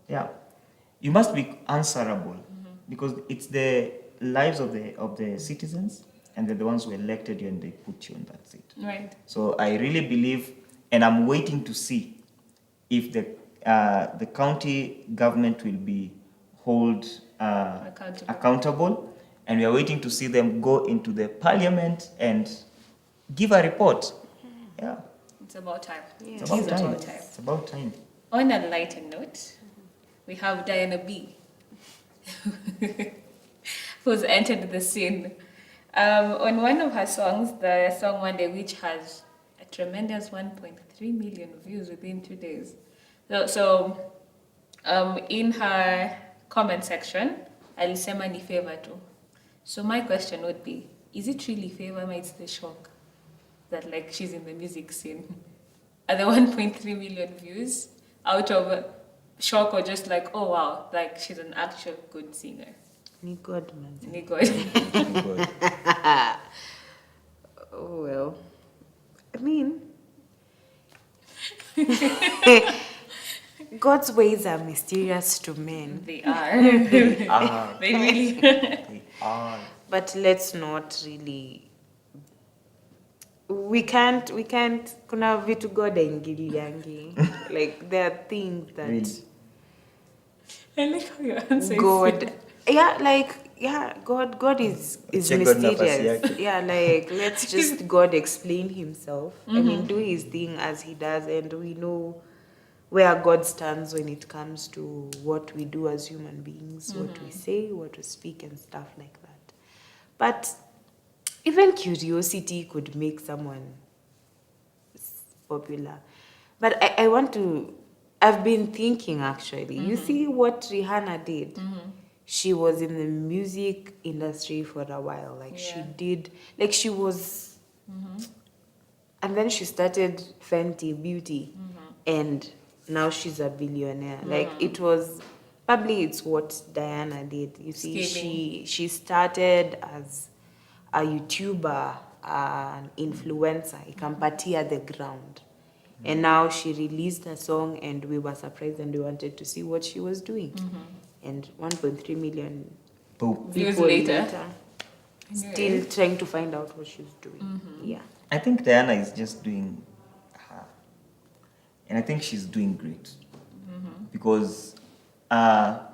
Speaker 4: Yeah, you must be answerable because it's the lives of the citizens, and they're the ones who elected you and they put you on that seat.
Speaker 2: Right.
Speaker 4: So I really believe, and I'm waiting to see if the county government will be held accountable, and we are waiting to see them go into the parliament and give a report. Yeah,
Speaker 2: It's about time.
Speaker 3: Yeah.
Speaker 4: it's about
Speaker 2: It's
Speaker 4: time.
Speaker 2: about time.
Speaker 4: It's about time.
Speaker 2: On a lighter note, we have Diona B, who's entered the scene. On one of her songs, the song One Day, which has a tremendous 1.3 million views within 2 days. So in her comment section, alisema ni favor too. So my question would be, is it really favor or it's the shock that like she's in the music scene? Are the 1.3 million views out of shock or just like, oh wow, like she's an actual good singer?
Speaker 3: Ni God, man.
Speaker 2: Ni good.
Speaker 4: Good.
Speaker 3: Oh well. I mean, God's ways are mysterious to men.
Speaker 2: They are. They really.
Speaker 4: They are.
Speaker 3: But let's not really. We can't. Kuna vitu God ingiliangi. Like there are things that
Speaker 4: Really?
Speaker 2: I like how your answer
Speaker 3: God. Yeah, like yeah, God is
Speaker 4: Check God nafasi
Speaker 3: mysterious.
Speaker 4: yake.
Speaker 3: Yeah, like let's just God explain Himself. I mean, do His thing as He does, and we know where God stands when it comes to what we do as human beings, what we say, what we speak, and stuff like that. But even curiosity could make someone popular. But I want to I've been thinking actually. You see what Rihanna did? She was in the music industry for a while. Like she did, like she was, and then she started Fenty Beauty, and now she's a billionaire. Like it was, probably it's what Diana did. You see, she started as a YouTuber, an influencer, ikampatia the ground. And now she released a song and we were surprised and we wanted to see what she was doing. And 1.3 million
Speaker 4: Boom.
Speaker 2: Views
Speaker 3: people
Speaker 2: later.
Speaker 3: still trying to find out what she's doing. Yeah.
Speaker 4: I think Diana is just doing her. And I think she's doing great. Because her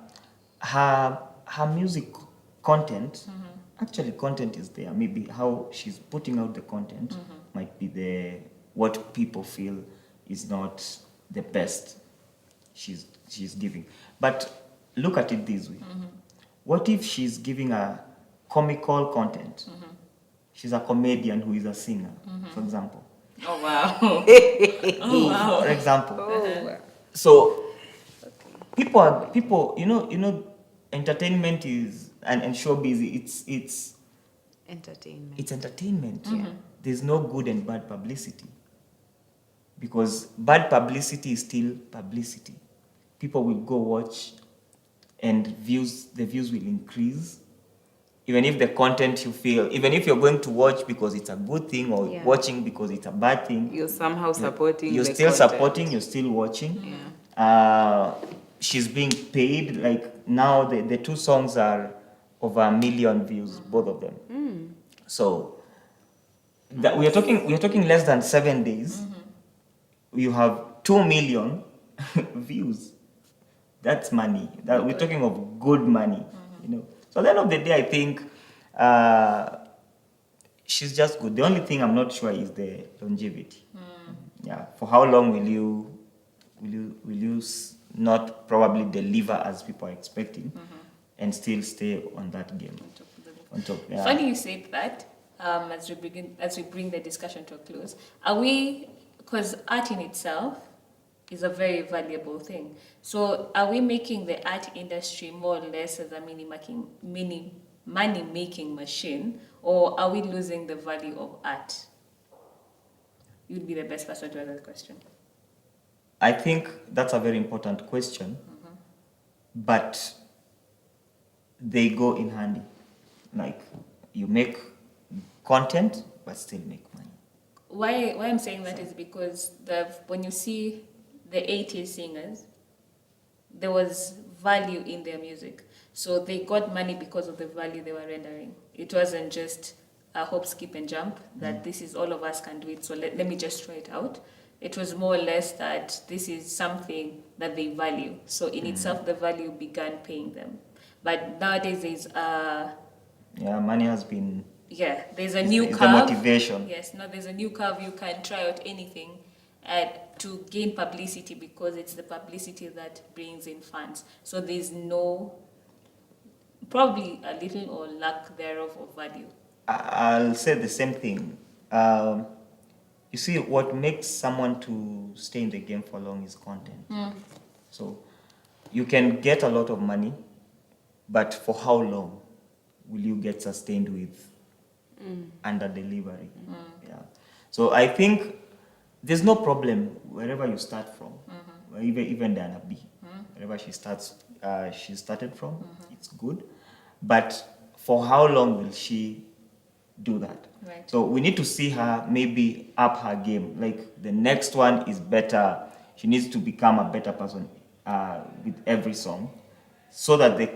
Speaker 4: music content, actually content is there. Maybe how she's putting out the content might be what people feel is not the best she's giving. But look at it this way. What if she's giving a comical content? She's a comedian who is a singer, for example.
Speaker 2: Oh wow.
Speaker 4: For example. So people, you know, entertainment is and showbiz. It's
Speaker 3: Entertainment.
Speaker 4: It's entertainment. There's no good and bad publicity. Because bad publicity is still publicity. People will go watch and the views will increase. Even if the content you feel, even if you're going to watch because it's a good thing or watching because it's a bad thing,
Speaker 3: You're somehow supporting.
Speaker 4: you're
Speaker 3: the
Speaker 4: still
Speaker 3: content.
Speaker 4: supporting, you're still watching.
Speaker 3: Yeah.
Speaker 4: She's being paid. Like now the two songs are over 1 million views, both of them. So that we are talking less than 7 days. You have 2 million views. That's money. That we're talking of good money, you know. So at the end of the day, I think she's just good. The only thing I'm not sure is the longevity. Yeah, for how long will you not probably deliver as people are expecting, and still stay on that game? On top. Yeah.
Speaker 2: Funny you said that. As we bring the discussion to a close, because art in itself is a very valuable thing. So are we making the art industry more or less as a money making machine, or are we losing the value of art? You'd be the best person to answer that question.
Speaker 4: I think that's a very important question, but they go in handy. Like you make content, but still make money.
Speaker 2: Why I'm saying that is because when you see the 80s singers, there was value in their music. So they got money because of the value they were rendering. It wasn't just a hop, skip, and jump that this is all of us can do it, so let me just try it out. It was more or less that this is something that they value. So in itself, the value began paying them. But nowadays,
Speaker 4: money has been...
Speaker 2: there's a new curve.
Speaker 4: The motivation.
Speaker 2: Yes, now there's a new curve. You can try out anything to gain publicity because it's the publicity that brings in funds. So there's probably a little or lack thereof of value.
Speaker 4: I'll say the same thing. You see, what makes someone to stay in the game for long is content. So you can get a lot of money, but for how long will you get sustained with under delivery? Yeah. So I think there's no problem wherever you start from. Even Diona B, wherever she started from, it's good. But for how long will she do that?
Speaker 2: Right.
Speaker 4: So we need to see her maybe up her game. Like the next one is better. She needs to become a better person with every song, so that the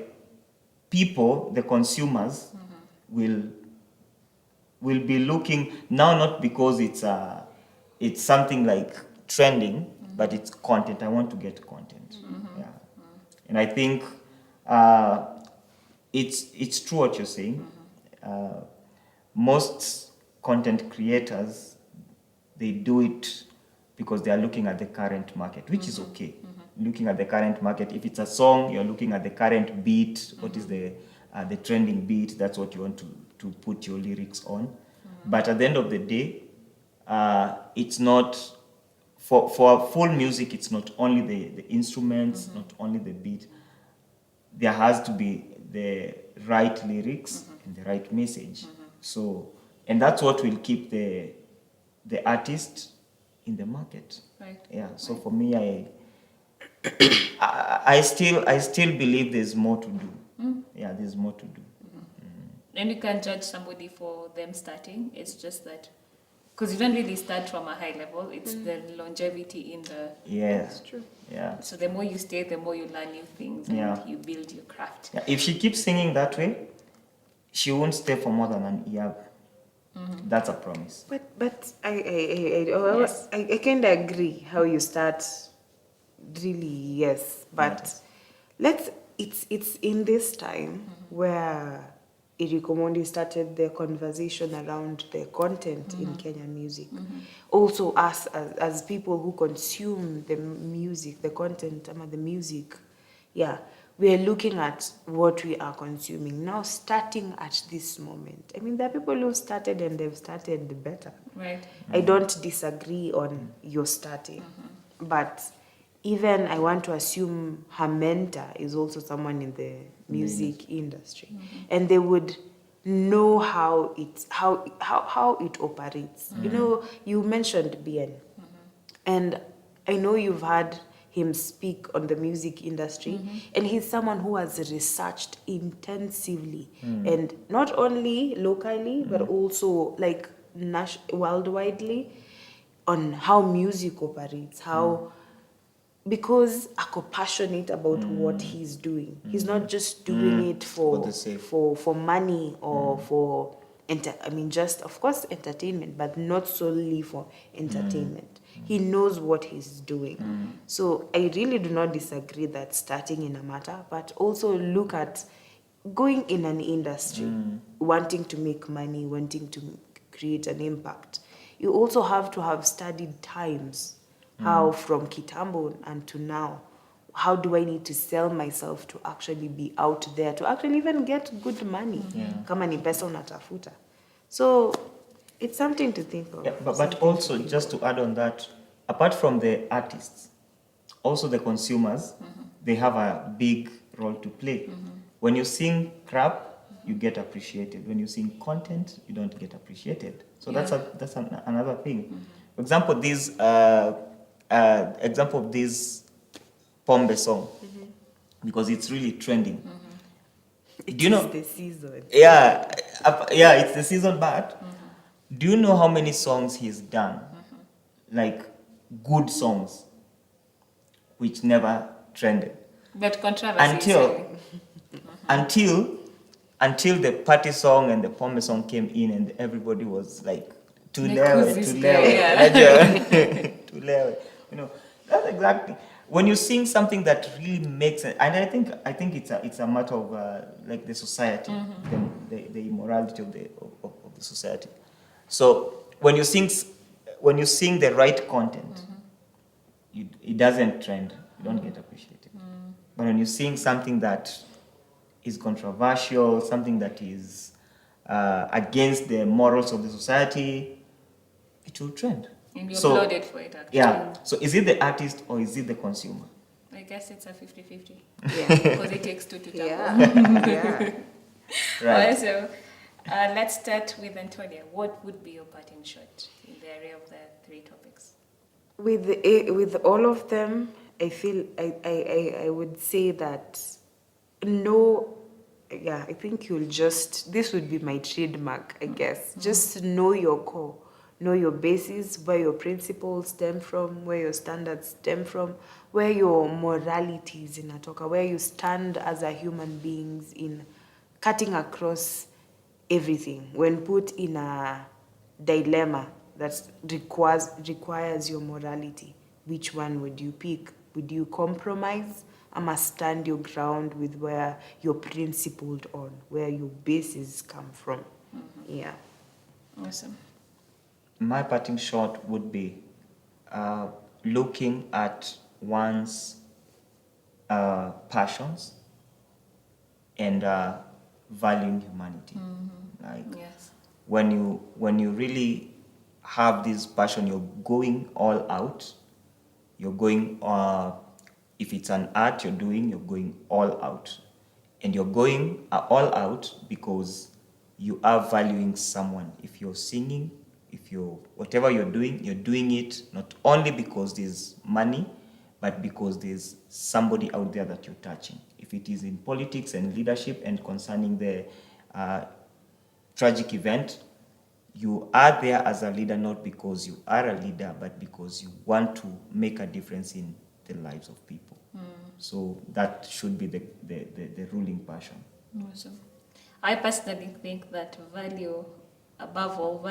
Speaker 4: people, the consumers, will be looking now, not because it's something like trending, but it's content. I want to get content. Yeah. And I think it's true what you're saying. Most content creators, they do it because they are looking at the current market, which is okay. Looking at the current market. If it's a song, you're looking at the current beat. What is the trending beat? That's what you want to put your lyrics on. But at the end of the day, it's not for full music, it's not only the instruments, not only the beat. There has to be the right lyrics and the right message. So, and that's what will keep the artist in the market.
Speaker 2: Right.
Speaker 4: Yeah. So for me, I still believe there's more to do. Yeah, there's more to do.
Speaker 2: And you can't judge somebody for them starting. It's just that because you don't really start from a high level. It's the longevity in the.
Speaker 4: Yeah.
Speaker 3: That's true.
Speaker 4: Yeah.
Speaker 2: So the more you stay, the more you learn new things and
Speaker 4: Yeah.
Speaker 2: you build your craft.
Speaker 4: Yeah. If she keeps singing that way, she won't stay for more than an year. That's a promise.
Speaker 3: But
Speaker 2: Yes.
Speaker 3: I kind of agree how you start. Really, yes. But it's in this time where Eric Omondi started the conversation around the content in Kenyan music. Also, us as people who consume the music, the content, the music, yeah, we are looking at what we are consuming now, starting at this moment. I mean, there are people who started and they've started better.
Speaker 2: Right.
Speaker 3: I don't disagree on your starting, but even I want to assume her mentor is also someone in the music industry, and they would know how it operates. You know, you mentioned BN, and I know you've had him speak on the music industry, and he's someone who has researched intensively, and not only locally but also like worldwidely on how music operates, how because ako passionate about what he's doing. He's not just doing it for
Speaker 4: the sake.
Speaker 3: for money or for just of course entertainment, but not solely for entertainment. He knows what he's doing. So I really do not disagree that starting in a matter, but also look at going in an industry, wanting to make money, wanting to create an impact. You also have to have studied times. How from Kitambo and to now, how do I need to sell myself to actually be out there, to actually even get good money? Kama ni pesa unatafuta. So it's something to think of.
Speaker 4: Yeah, but also, just to add on that, apart from the artists, also the consumers, they have a big role to play. When you sing crap, you get appreciated. When you sing content, you don't get appreciated. So that's another thing. For example, example of this Pombe song, because it's really trending. Do you know?
Speaker 3: It's the season.
Speaker 4: Yeah, it's the season. But do you know how many songs he's done, like good songs, which never trended
Speaker 2: But controversy.
Speaker 4: until the party song and the Pombe song came in, and everybody was like,
Speaker 2: Because this guy,
Speaker 4: tulewe. You know, that's exactly when you sing something that really makes it. And I think it's a matter of like the society, the immorality of the society. So when you sing the right content, it doesn't trend. You don't get appreciated. But when you sing something that is controversial, something that is against the morals of the society, it will trend.
Speaker 2: And you're applauded for it, actually.
Speaker 4: Yeah. So is it the artist or is it the consumer?
Speaker 2: I guess it's a 50-50.
Speaker 3: Yeah.
Speaker 2: Because it takes two to tango.
Speaker 3: Yeah.
Speaker 4: Right.
Speaker 2: So let's start with Antonia. What would be your parting shot in the area of the three topics?
Speaker 3: With all of them, I feel I would say that no. Yeah, I think this would be my trademark, I guess. Just know your core. Know your basis, where your principles stem from, where your standards stem from, where your morality is inatoka, where you stand as a human beings in cutting across everything. When put in a dilemma that requires your morality, which one would you pick? Would you compromise? I must stand your ground with where you're principled on, where your bases come from. Yeah.
Speaker 2: Awesome.
Speaker 4: My parting shot would be looking at one's passions and valuing humanity. Like
Speaker 2: Yes.
Speaker 4: when you really have this passion, you're going all out you're going, if it's an art you're doing, you're going all out. And you're going all out because you are valuing someone. If you're singing, whatever you're doing it not only because there's money, but because there's somebody out there that you're touching. If it is in politics and leadership and concerning the tragic event, you are there as a leader not because you are a leader, but because you want to make a difference in the lives of people. So that should be the ruling passion.
Speaker 2: Awesome. I personally think that value, above all,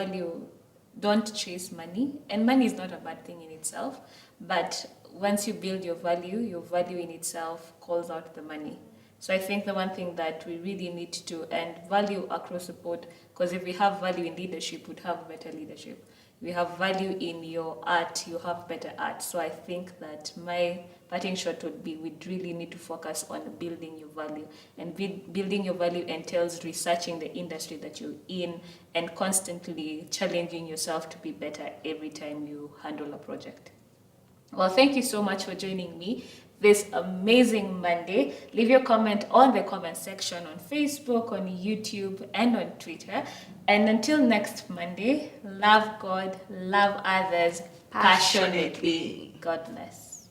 Speaker 2: don't chase money. And money is not a bad thing in itself, but once you build your value in itself calls out the money. So I think the one thing that we really need to, and value across the board, because if we have value in leadership, we'd have better leadership. If we have value in your art, you have better art. So I think that my parting shot would be, we'd really need to focus on building your value. And building your value entails researching the industry that you're in and constantly challenging yourself to be better every time you handle a project. Well, thank you so much for joining me this amazing Monday. Leave your comment on the comment section on Facebook, on YouTube, and on Twitter. And until next Monday, love God, love others passionately. God bless.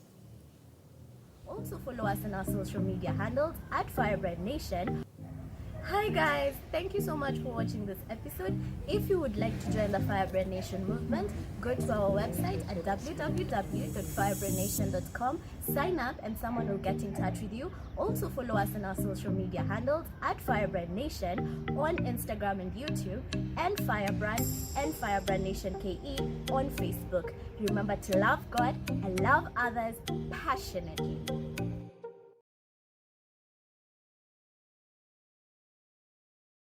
Speaker 1: Also follow us on our social media handles at Firebrand Nation. Hi guys, thank you so much for watching this episode. If you would like to join the Firebrand Nation movement, go to our website at www.firebrandnation.com, sign up and someone will get in touch with you. Also follow us on our social media handles at Firebrand Nation on Instagram and YouTube, and Firebrand and Firebrand Nation KE on Facebook. Remember to love God and love others passionately.